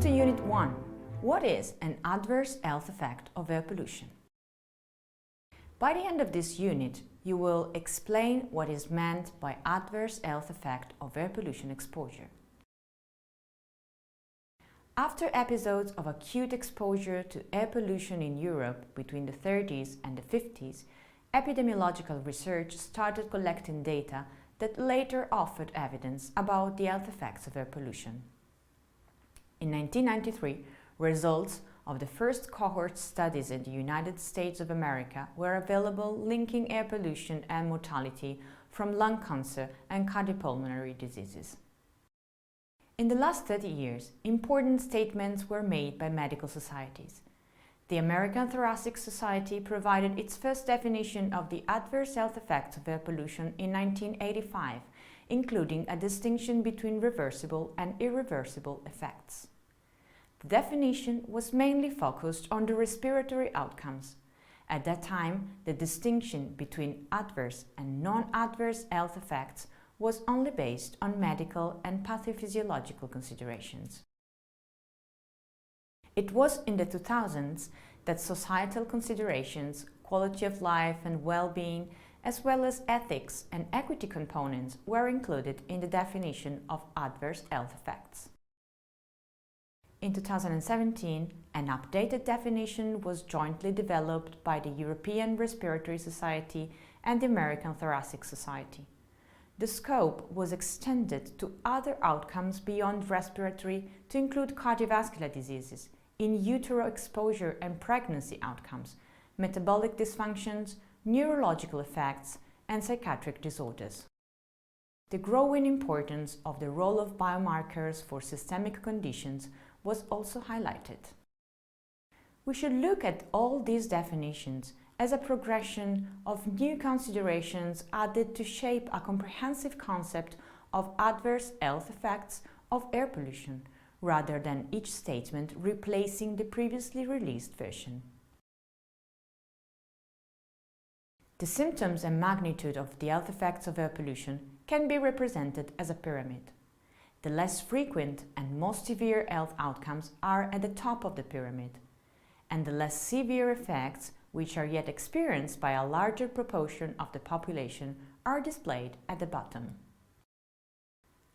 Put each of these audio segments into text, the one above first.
to Unit 1. What is an adverse health effect of air pollution? By the end of this unit, you will explain what is meant by adverse health effect of air pollution exposure. After episodes of acute exposure to air pollution in Europe between the 30s and the 50s, epidemiological research started collecting data that later offered evidence about the health effects of air pollution. In 1993, results of the first cohort studies in the United States of America were available linking air pollution and mortality from lung cancer and cardiopulmonary diseases. In the last 30 years, important statements were made by medical societies. The American Thoracic Society provided its first definition of the adverse health effects of air pollution in 1985, including a distinction between reversible and irreversible effects. The definition was mainly focused on the respiratory outcomes. At that time, the distinction between adverse and non-adverse health effects was only based on medical and pathophysiological considerations. It was in the 2000s that societal considerations, quality of life and well-being, as well as ethics and equity components were included in the definition of adverse health effects. In 2017, an updated definition was jointly developed by the European Respiratory Society and the American Thoracic Society. The scope was extended to other outcomes beyond respiratory to include cardiovascular diseases, in utero exposure and pregnancy outcomes, metabolic dysfunctions, neurological effects, and psychiatric disorders. The growing importance of the role of biomarkers for systemic conditions was also highlighted. We should look at all these definitions as a progression of new considerations added to shape a comprehensive concept of adverse health effects of air pollution, rather than each statement replacing the previously released version. The symptoms and magnitude of the health effects of air pollution can be represented as a pyramid. The less frequent and most severe health outcomes are at the top of the pyramid, and the less severe effects, which are yet experienced by a larger proportion of the population, are displayed at the bottom.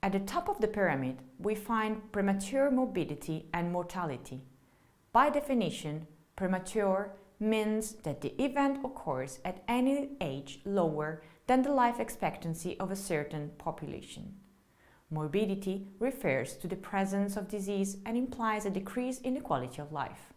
At the top of the pyramid, we find premature morbidity and mortality. By definition, premature means that the event occurs at any age lower than the life expectancy of a certain population. Morbidity refers to the presence of disease and implies a decrease in the quality of life.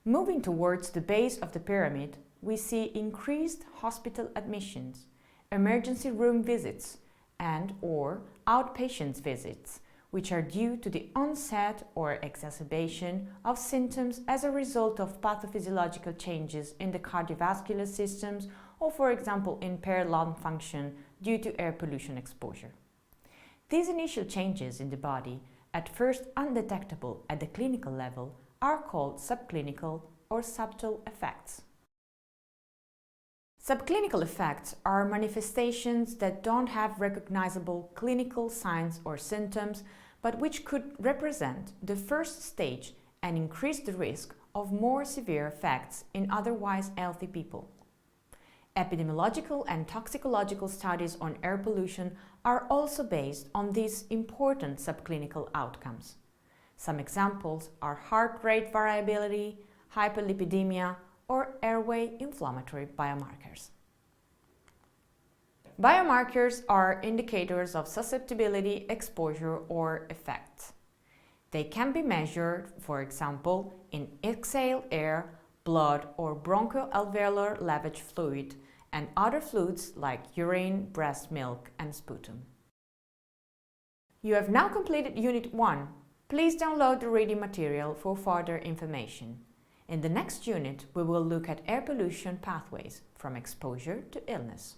Moving towards the base of the pyramid, we see increased hospital admissions, emergency room visits, and/or outpatient visits, which are due to the onset or exacerbation of symptoms as a result of pathophysiological changes in the cardiovascular systems or, for example, impaired lung function due to air pollution exposure. These initial changes in the body, at first undetectable at the clinical level, are called subclinical or subtle effects. Subclinical effects are manifestations that don't have recognizable clinical signs or symptoms, but which could represent the first stage and increase the risk of more severe effects in otherwise healthy people. Epidemiological and toxicological studies on air pollution are also based on these important subclinical outcomes. Some examples are heart rate variability, hyperlipidemia, or airway inflammatory biomarkers. Biomarkers are indicators of susceptibility, exposure, or effect. They can be measured, for example, in exhaled air, blood, or bronchoalveolar lavage fluid, and other fluids like urine, breast milk, and sputum. You have now completed Unit 1. Please download the reading material for further information. In the next unit, we will look at air pollution pathways from exposure to illness.